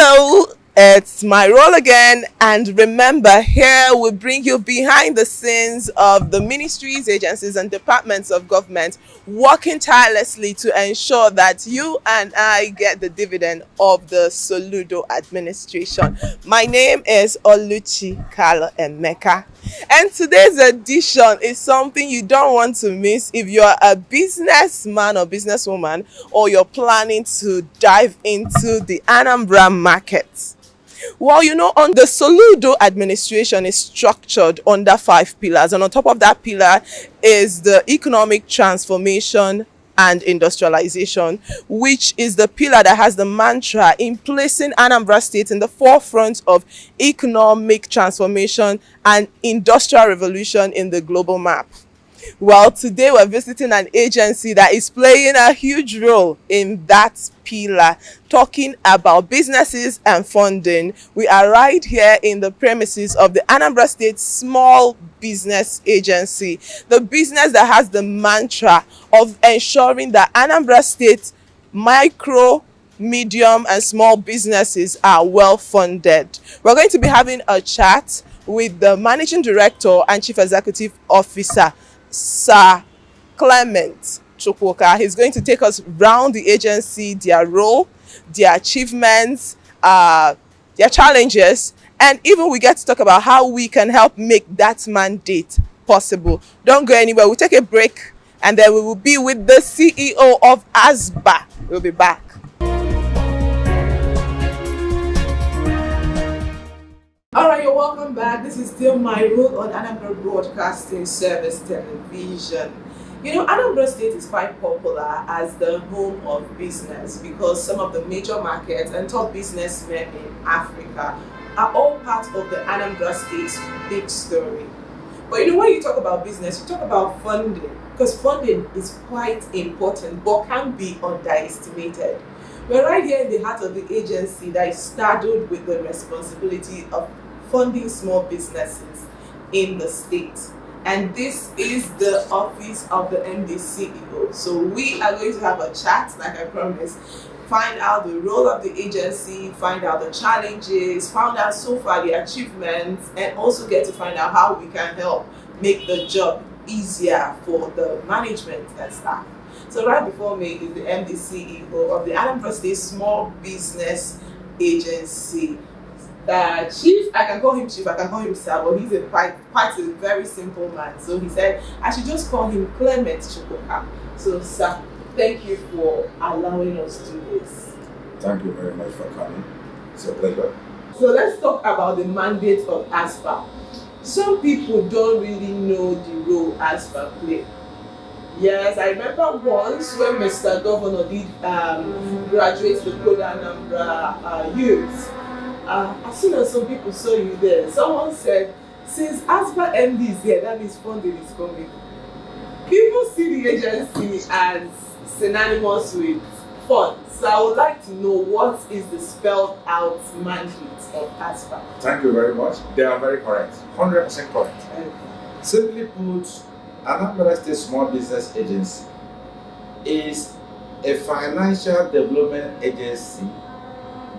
Hello, it's my role again, and remember, here we bring you behind the scenes of the ministries, agencies, and departments of government working tirelessly to ensure that you and I get the dividend of the Soludo administration. My name is Oluchi Kalo Emeka, and today's edition is something you don't want to miss if you're a businessman or businesswoman, or you're planning to dive into the Anambra market. Well, on the Soludo administration is structured under 5 pillars, and on top of that pillar is the economic transformation and industrialization, which is the pillar that has the mantra in placing Anambra State in the forefront of economic transformation and industrial revolution in the global map. Well, today we're visiting an agency that is playing a huge role in that pillar, talking about businesses and funding. We are right here in the premises of the Anambra State Small Business Agency, the business that has the mantra of ensuring that Anambra State micro, medium, and small businesses are well funded. We're going to be having a chat with the Managing Director and Chief Executive Officer, Sir Clement Chukwuka. He's going to take us round the agency, their role, their achievements, their challenges, and even we get to talk about how we can help make that mandate possible. Don't go anywhere. We'll take a break, and then we will be with the CEO of ASBA. We'll be back. Alright, you're welcome back. This is still my role on Anambra Broadcasting Service Television. Anambra State is quite popular as the home of business because some of the major markets and top businessmen in Africa are all part of the Anambra State's big story. But when you talk about business, you talk about funding, because funding is quite important but can be underestimated. We're right here in the heart of the agency that is saddled with the responsibility of funding small businesses in the state. And this is the office of the MD CEO. So we are going to have a chat, like I promised, find out the role of the agency, find out the challenges, find out so far the achievements, and also get to find out how we can help make the job easier for the management and staff. So right before me is the MD CEO of the Anambra State Small Business Agency. Chief, I can call him Chief, I can call him Sir, but he's quite a very simple man. So he said I should just call him Clement Chukwuka. So Sir, thank you for allowing us to do this. Thank you very much for coming. It's a pleasure. So let's talk about the mandate of ASBA. Some people don't really know the role ASBA plays. Yes, I remember once when Mr. Governor did graduate the Koda Anambra youth. As soon as some people saw you there, someone said, since ASBA MD is here, that means funding is coming. People see the agency as synonymous with funds. So I would like to know, what is the spelled out mandate of ASBA? Thank you very much. They are very correct. 100% correct. Okay. Simply put, Anambra State Small Business Agency is a financial development agency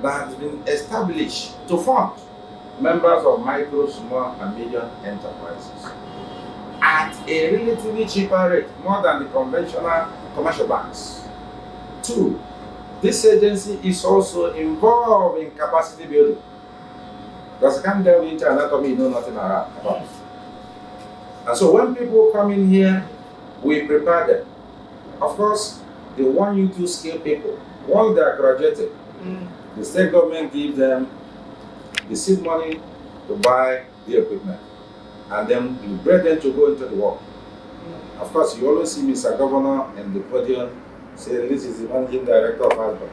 that has been established to fund members of micro, small, and medium enterprises at a relatively cheaper rate, more than the conventional commercial banks. 2, this agency is also involved in capacity building, because I can't delve into anatomy you know nothing about. And so when people come in here, we prepare them. Of course, they want you to scale people. Once they are graduated, the state government gives them the seed money to buy the equipment, and then you bring them to go into the work. Of course, you always see Mr. Governor and the podium say, this is the managing director of ASBA.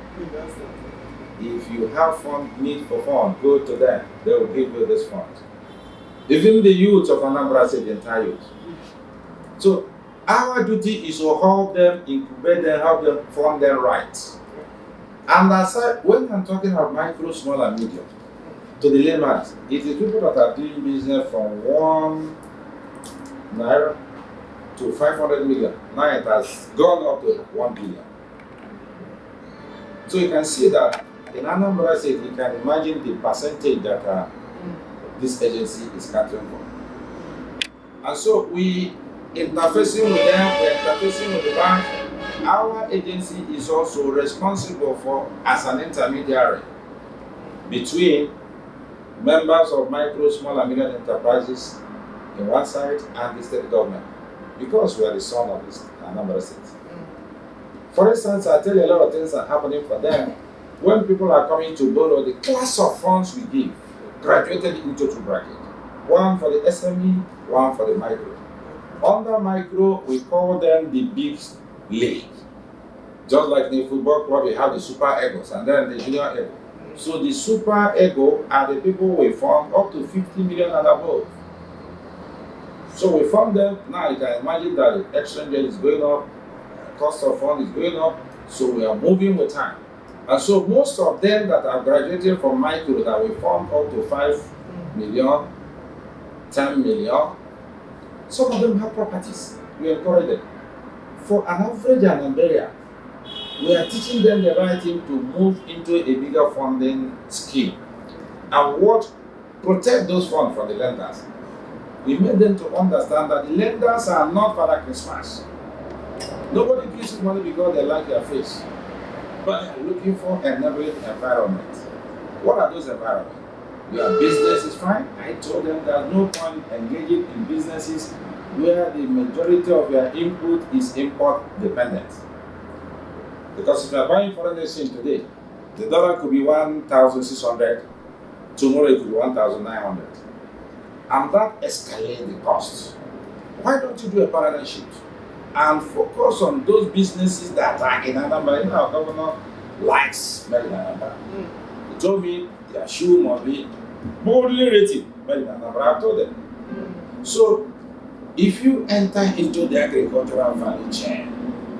If you have need for fund, go to them. They will give you this fund. Even the youth of Anambra State, the entire youth. So our duty is to help them, incubate them, help them fund them right. And aside, when I'm talking about micro, small, and medium, to the layman, it is people that are doing business from 1 naira to 500 million. Now it has gone up to 1 billion. So you can see that In Anambra State, you can imagine the percentage that this agency is catering for. And so we interfacing with them, we are interfacing with the bank. Our agency is also responsible for, as an intermediary between members of micro, small and medium enterprises in one side and the state government, because we are the son of this Anambra State. For instance, I tell you a lot of things are happening for them. When people are coming to borrow, the class of funds we give graduated into two brackets. One for the SME, one for the micro. Under micro, we call them the big league. Just like in the football club, we have the super egos and then the junior ego. So the super ego are the people we fund up to 50 million and above. So we fund them. Now you can imagine that the exchange rate is going up, cost of fund is going up, so we are moving with time. And so most of them that are graduating from micro that we fund up to 5 million, 10 million, some of them have properties. We encourage them. For an average Anambra, we are teaching them the right thing to move into a bigger funding scheme and what protect those funds from the lenders. We made them to understand that the lenders are not Father Christmas. Nobody gives you money because they like your face, but they are looking for an enabling environment. What are those environments? Your business is fine. I told them there's no point engaging in businesses where the majority of your input is import dependent. Because if you are buying foreign exchange today, the dollar could be 1,600, tomorrow it could be 1,900. And that escalates the cost. Why don't you do a paradigm shift and focus on those businesses that are in Anambra? You know, our governor likes Made in Anambra. He told me their shoe must be boldly rated Made in Anambra. I told them. So, if you enter into the agricultural value chain,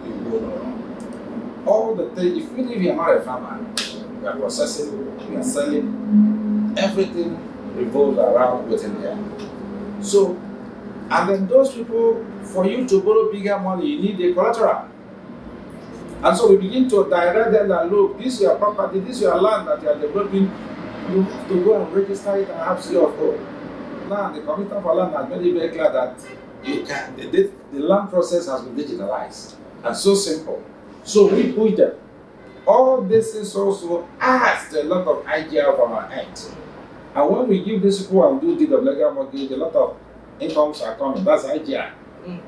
you go wrong. All the things, even if you are not a farmer, you are processing, you are selling, everything revolves around within there. So, and then those people, for you to borrow bigger money, you need a collateral. And so we begin to direct them that, look, this is your property, this is your land that you are developing, you have to go and register it and have CO of O. Now, the Commissioner for Land has made it very clear that you can, the land process has been digitalized and so simple. So we push them. All this is also adds a lot of IGR from our end. And when we give this people and do deed of legal mortgage, a lot of incomes are coming. That's IGR.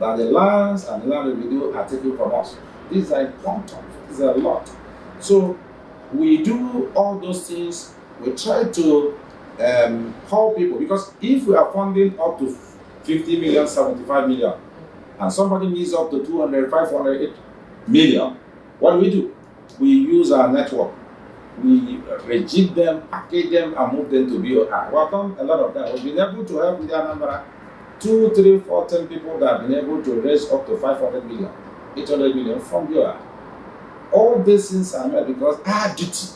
That the lands and the land revenue are taken from us. These are important. These are a lot. So we do all those things. We try to help people, because if we are funding up to 50 million, 75 million, and somebody needs up to 200, 500, 8 million, what do? We use our network. We rejig them, package them, and move them to BOI. We have done a lot of that. We've been able to help with the Anambra 2, 3, 4, 10 people that have been able to raise up to 500 million, 800 million from BOI. All these things are made because our duty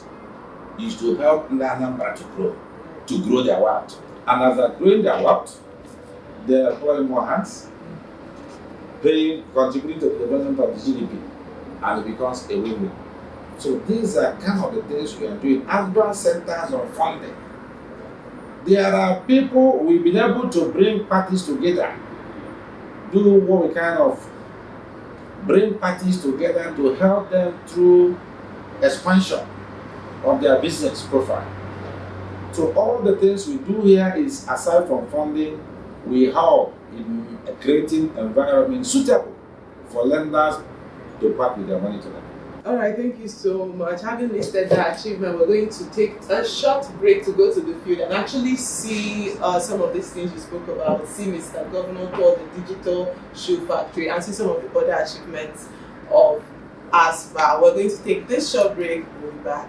is to help the Anambra to grow their wealth. And as they're growing their wealth, they're employing more hands, contributing to the development of the GDP, and it becomes a win-win. So these are kind of the things we are doing. ASBA centers on funding. There are people, we've been able to bring parties together, do what we kind of bring parties together to help them through expansion of their business profile. So all the things we do here is, aside from funding, we help in creating environment suitable for lenders to part with their money to them. All right, thank you so much. Having listed the achievement, we're going to take a short break to go to the field and actually see some of these things you spoke about, see Mr. Governor called the Digital Shoe Factory, and see some of the other achievements of ASBA. We're going to take this short break. We'll be back.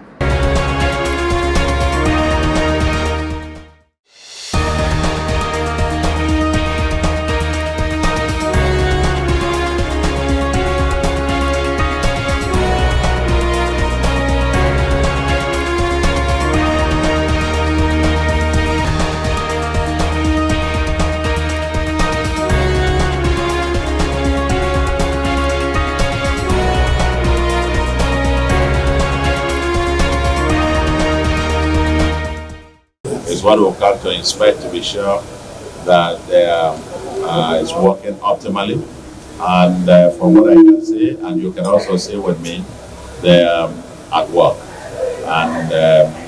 what we'll come to inspect to be sure that it's working optimally. And from what I can see, and you can also see with me, they're at work. And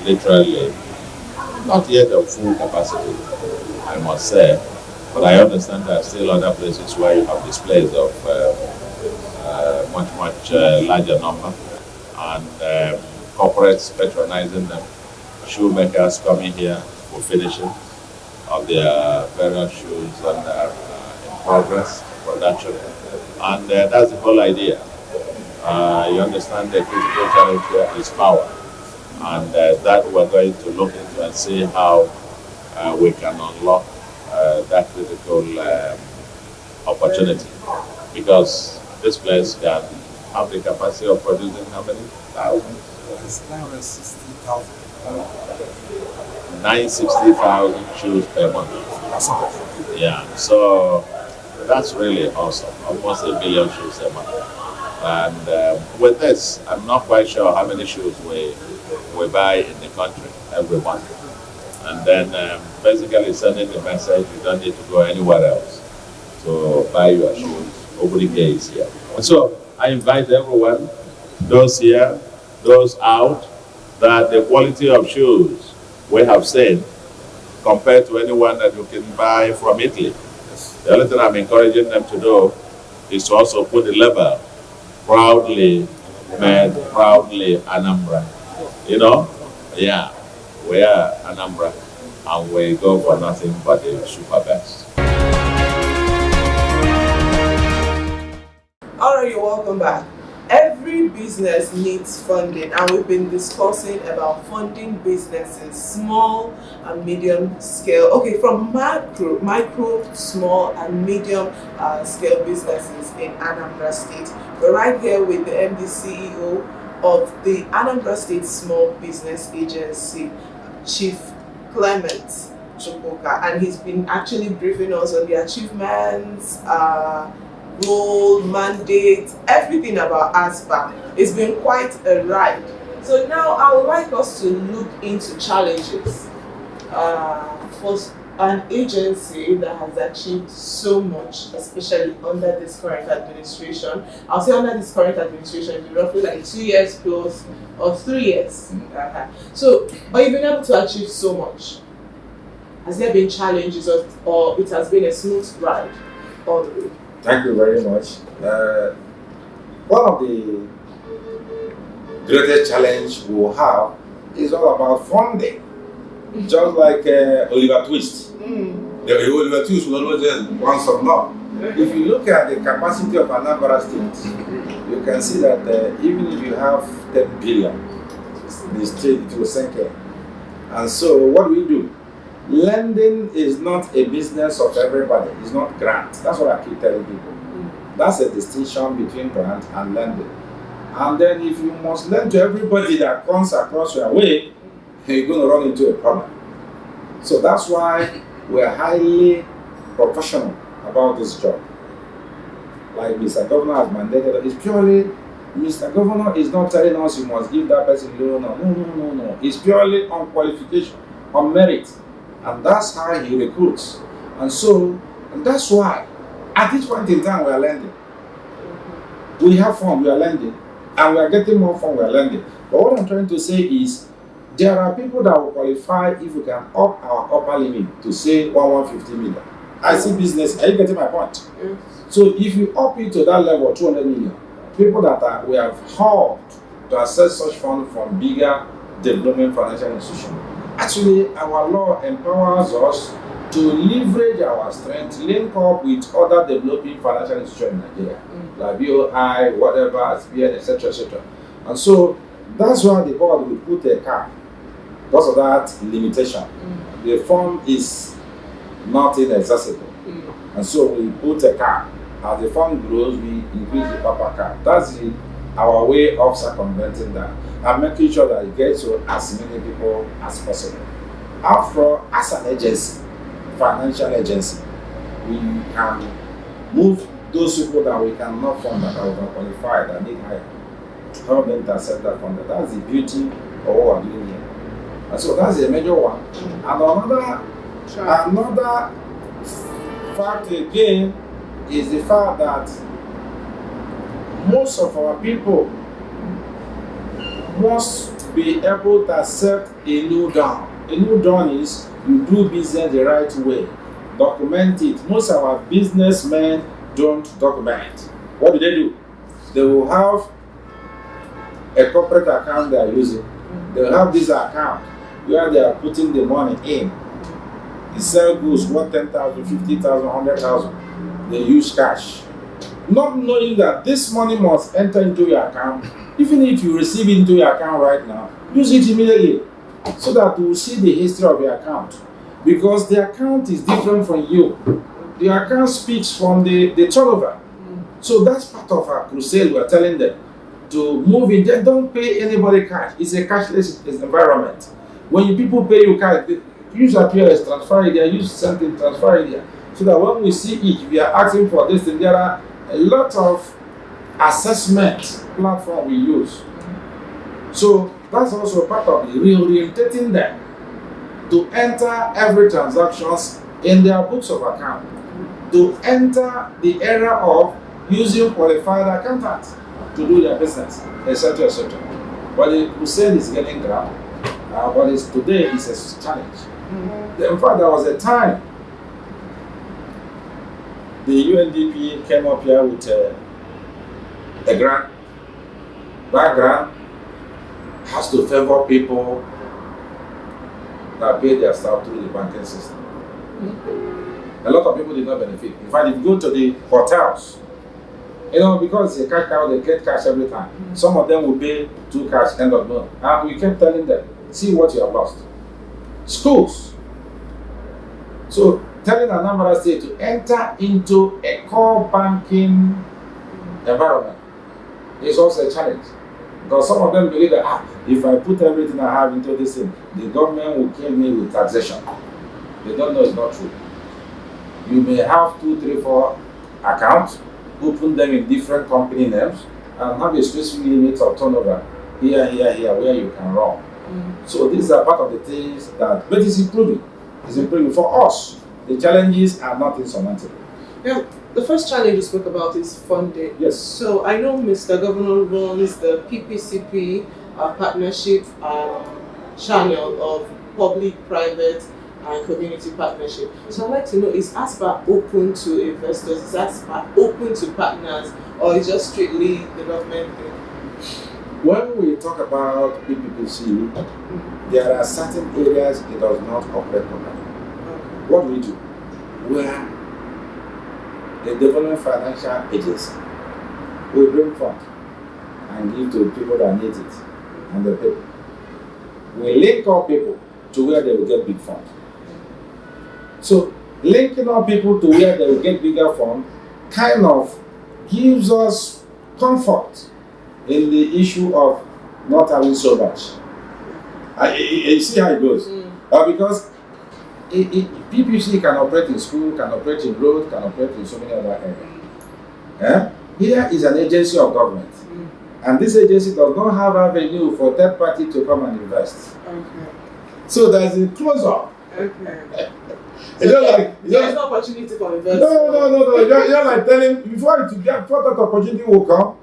literally, not yet at full capacity, I must say. But I understand there are still other places where you have displays of much larger number. And corporates patronizing them, shoemakers coming here for finishing of their various shoes and in progress production. And that's the whole idea. You understand the critical challenge here is power. And that we're going to look into and see how we can unlock that critical opportunity. Because this place can have the capacity of producing how many thousands? 960,000. 960,000 shoes per month. Yeah, so that's really awesome. Almost 1 billion shoes a month. And with this, I'm not quite sure how many shoes we buy in the country every month. And then basically sending the message, you don't need to go anywhere else to buy your shoes. Nobody cares here. And so I invite everyone, those here, those out, that the quality of shoes we have seen compared to anyone that you can buy from Italy. The only thing I'm encouraging them to do is to also put the label, proudly made, proudly Anambra. You know? Yeah, we are Anambra and we go for nothing but the super best. Alright, you're welcome back. Every business needs funding, and we've been discussing about funding businesses, small and medium scale. Okay, from micro, small and medium scale businesses in Anambra State. We're right here with the MD CEO of the Anambra State Small Business Agency, Chief Clement Chukwuka, and he's been actually briefing us on the achievements, role, mandate, everything about ASBA. It's been quite a ride. So now I would like us to look into challenges for an agency that has achieved so much, especially under this current administration. I'll say under this current administration, it's roughly like 2 years plus or 3 years. So, but you've been able to achieve so much. Has there been challenges or it has been a smooth ride all the way? Thank you very much. One of the greatest challenge we will have is all about funding. Just like Oliver Twist. The Oliver Twist will always just want some more. If you look at the capacity of Anambra State, you can see that even if you have 10 billion, the state will sink in. And so what do? Lending is not a business of everybody. It's not grant. That's what I keep telling people. That's a distinction between grant and lending. And then if you must lend to everybody that comes across your way, you're going to run into a problem. So that's why we're highly professional about this job. Like Mr. Governor has mandated, it's purely, Mr. Governor is not telling us you must give that person loan. No. It's purely on qualification, on merit. And that's how he recruits. And that's why, at this point in time, we are lending. We have fun, we are lending. And we are getting more fun, we are lending. But what I'm trying to say is, there are people that will qualify if we can up our upper limit to say 150 million. I see business, are you getting my point? Yes. So if you up it to that level, 200 million, people that we have helped to access such funds from bigger development financial institutions. Actually, our law empowers us to leverage our strength, link up with other developing financial institutions in Nigeria, like BOI, whatever, SBN, etc., etc. And so that's why the board will put a cap because of that limitation. The fund is not inaccessible. And so we put a cap. As the fund grows, we increase the upper cap. That's our way of circumventing that and making sure that it gets to as many people as possible. After all, as an agency, financial agency, we can move those people that we cannot fund that are overqualified that need higher, help them to accept that fund. That's the beauty of what we're doing here. So that's a major one. And another fact again is the fact that most of our people must be able to accept a new dawn. A new dawn is you do business the right way. Document it. Most of our businessmen don't document. What do? They will have a corporate account they are using. They will have this account where they are putting the money in. They sell goods worth 10,000, 50,000, 100,000. They use cash. Not knowing that this money must enter into your account. Even if you receive it into your account right now, use it immediately so that you will see the history of your account. Because the account is different from you. The account speaks from the turnover. So that's part of our crusade. We are telling them to move in. They don't pay anybody cash. It's a cashless environment. When people pay you cash, use your POS, transfer it there, use something, transfer it there. So that when we see it, we are asking for this thing. There are a lot of assessment platform we use. So that's also part of the reorientating them to enter every transactions in their books of account, to enter the era of using qualified accountants to do their business, etc., etc. But the crusade is getting ground. But today is a challenge. In fact, there was a time the UNDP came up here with a grant. That grant has to favor people that pay their staff through the banking system. A lot of people did not benefit. In fact, if you go to the hotels, because it's a cash cow, they get cash every time. Some of them will pay 2 cash end of month. And we kept telling them, see what you have lost. Schools. So telling Anambra State to enter into a core banking environment is also a challenge. Because some of them believe that if I put everything I have into this thing, the government will kill me with taxation. They don't know it's not true. You may have 2, 3, 4 accounts, open them in different company names, and have a specific limit of turnover here, where you can run. So these are part of the things that, but it's improving. It's improving for us. The challenges are not insurmountable. Yeah, the first challenge you spoke about is funding. Yes. So I know Mr. Governor runs the PPCP partnership channel of public, private, and community partnership. So I'd like to know, is ASBA open to investors? Is ASBA open to partners, or is just strictly the government thing? When we talk about PPPC, there are certain areas it does not operate properly. What do? We are a development financial agency. We bring funds and give to people that need it, and the people. We link up people to where they will get big funds. So linking up people to where they will get bigger funds kind of gives us comfort in the issue of not having so much. You see how it goes? Because PPC can operate in school, can operate in road, can operate in so many other areas. Here is an agency of government. And this agency does not have avenue for third party to come and invest. So there's a close-up. There's no opportunity for investment. No. You're like telling, before that opportunity will come,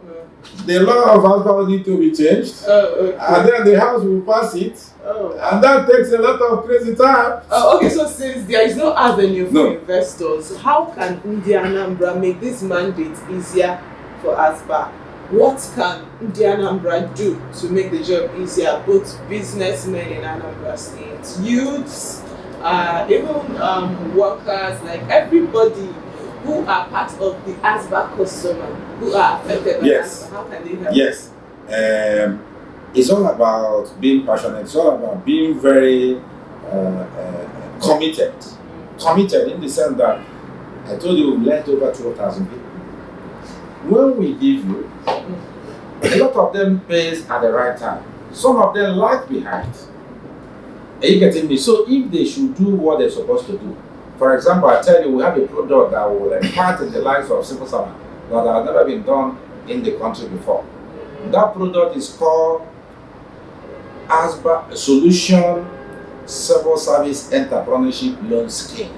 the law of alcohol need to be changed, and then the House will pass it, and that takes a lot of crazy time. Okay, so since there is no avenue for investors, how can MD Anambra make this mandate easier for ASBA? What can MD Anambra do to make the job easier, both businessmen in Anambra State, youths, even workers, like everybody who are part of the ASBA customer, who are affected by ASBA, how can they help? Yes. It's all about being passionate. It's all about being very committed. Committed in the sense that I told you we've lent over 12,000 people. When we give you, a lot of them pays at the right time. Some of them lag behind. Are you getting me? So if they should do what they're supposed to do, for example, I tell you, we have a product that will impart in the lives of civil servants that has never been done in the country before. That product is called ASBA Solution Civil Service Entrepreneurship Loan Scheme.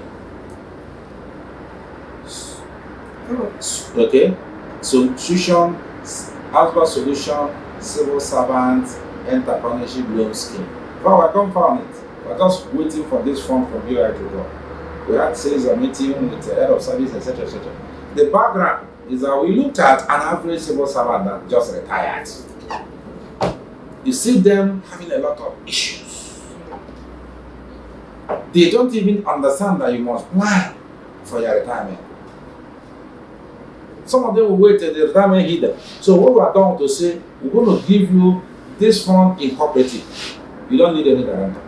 Okay? Solution, ASBA Solution Civil Servant Entrepreneurship Loan Scheme. Well, I can't find it. We're just waiting for this form from you to go. We had sales a meeting with the head of service, etc. etc. The background is that we looked at an average civil servant that just retired. You see them having a lot of issues. They don't even understand that you must plan for your retirement. Some of them will wait till the retirement hit them. So what we are going to say, we're going to give you this fund in cooperative. You don't need any guarantor.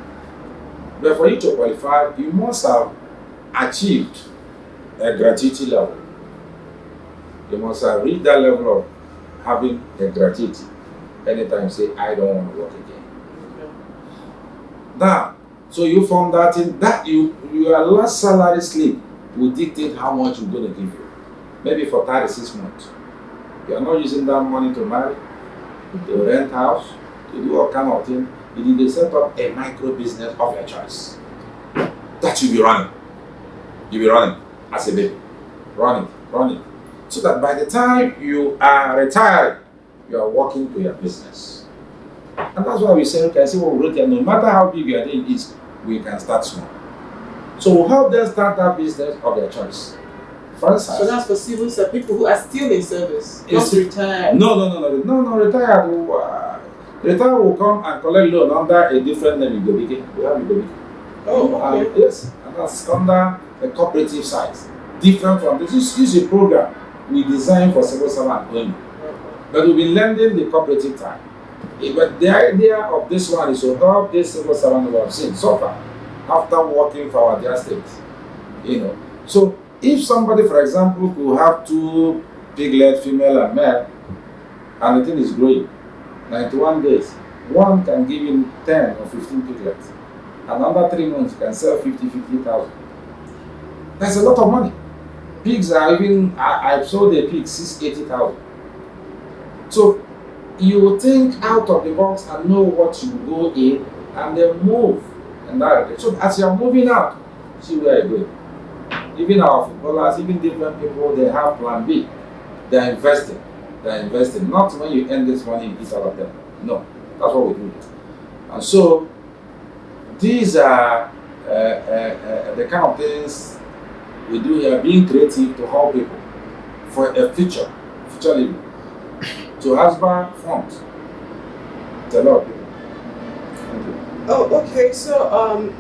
But for you to qualify, you must have achieved a gratuity level. You must have reached that level of having a gratuity. Anytime you say, I don't want to work again. Now, so you found that in that your last salary slip will dictate how much we're going to give you. Maybe for 36 months. You are not using that money to marry, to rent house, to do all kind of things. You need to set up a micro business of your choice. That you'll be running. You'll be running as a baby. Running. So that by the time you are retired, you are working to your business. And that's why we say, okay, see what we wrote here, no matter how big your thing is, we can start small. So we'll help them start that business of their choice. For instance, so that's for civil service, people who are still in service, not retired. No, retired. Retired will come and collect loan under a different name, We have Oh, okay. Yes, and that's under the cooperative side. Different from this. This is a program we designed for civil servant only. But we've been lending the cooperative time. But the idea of this one is to help this civil servant who have seen so far after working for our dear state. So if somebody, for example, could have 2 piglet, female and male, and the thing is growing, 91 days, one can give him 10 or 15 piglets. Another 3 months, you can sell 50,000. That's a lot of money. Pigs are even, I've sold a pig 80,000. So you think out of the box and know what you go in and then move in that way. So as you're moving out, see where you're going. Even our footballers, even different people, they have plan B. They're investing. Not when you earn this money, you eat all of them. No, that's what we do. And so these are the kind of things we do here, being creative to help people for a future living. To ASBA funds. It's a lot of people. Thank you. Oh, okay. So,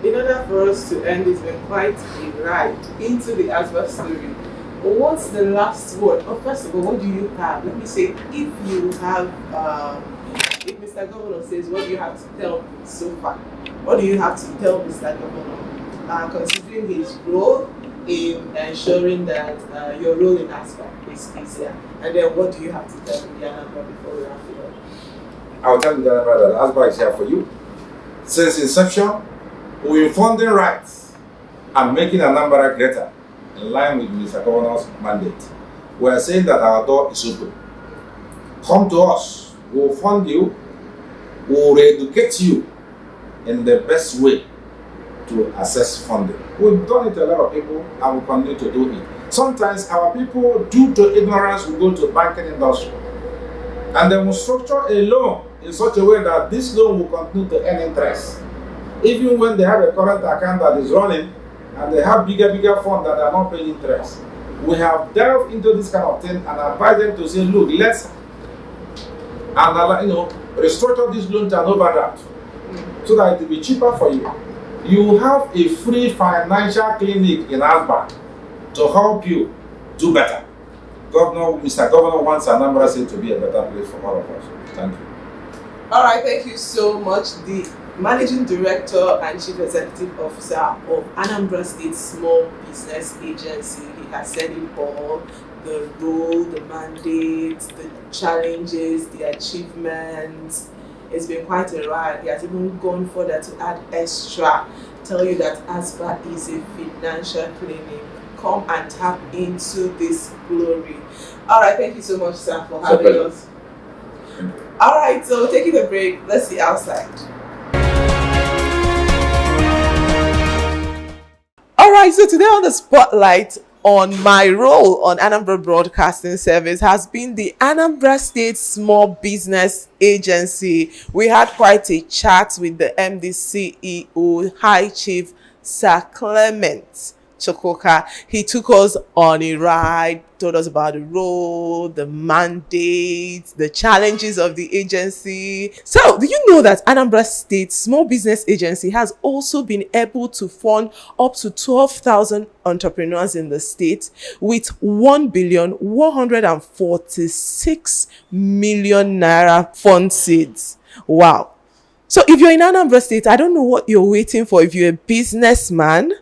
in order for us to end, it's been quite a ride into the ASBA story. What's the last word? Oh, first of all, what do you have? Let me say, if you have, if Mr. Governor says, what do you have to tell so far? What do you have to tell Mr. Governor, considering his role in ensuring that your role in ASBA is easier? And then what do you have to tell MD Anambra before we wrap it up? I'll tell MD Anambra that ASBA is here for you. Since inception, we've been funding rights and making Anambra greater in line with Mr. Governor's mandate. We are saying that our door is open. Come to us. We'll fund you. We'll re-educate you in the best way to access funding. We've done it to a lot of people and we continue to do it. Sometimes our people, due to ignorance, will go to banking industry and they will structure a loan in such a way that this loan will continue to earn interest. Even when they have a current account that is running and they have bigger funds that are not paying interest. We have delved into this kind of thing and advise them to say, look, let's restructure this loan to an overdraft so that it will be cheaper for you. You have a free financial clinic in ASBA to help you do better. Mr. Governor wants Anambra State to be a better place for all of us. Thank you. All right, thank you so much. The Managing Director and Chief Executive Officer of Anambra State Small Business Agency. He has said it all: the role, the mandate, the challenges, the achievements. It's been quite a ride. He has even gone further to add extra, tell you that ASBA is a financial clinic. Come and tap into this glory. All right, thank you so much, sir, for having us. All right, so taking a break. Let's see outside. right, so today on the spotlight on my role on Anambra Broadcasting Service has been the Anambra State Small Business Agency. We had quite a chat with the MD CEO, High Chief Sir Clement Chokoka. He took us on a ride, told us about the role, the mandate, the challenges of the agency. So, do you know that Anambra State Small Business Agency has also been able to fund up to 12,000 entrepreneurs in the state with 1,146,000,000 naira fund seeds? Wow. So if you're in Anambra State, I don't know what you're waiting for. If you're a businessman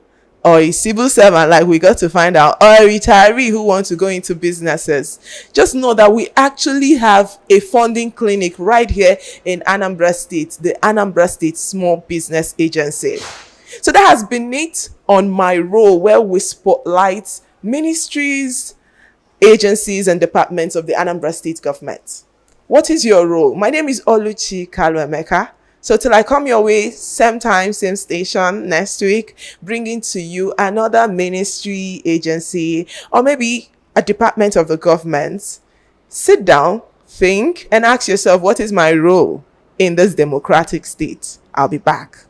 or a civil servant, like we got to find out, or a retiree who wants to go into businesses, just know that we actually have a funding clinic right here in Anambra State, the Anambra State Small Business Agency. So that has been it on my role, where we spotlight ministries, agencies, and departments of the Anambra State government. What is your role? My name is Oluchi Kaluemeka. So till I come your way, same time, same station next week, bringing to you another ministry, agency, or maybe a department of the government, sit down, think, and ask yourself, what is my role in this democratic state? I'll be back.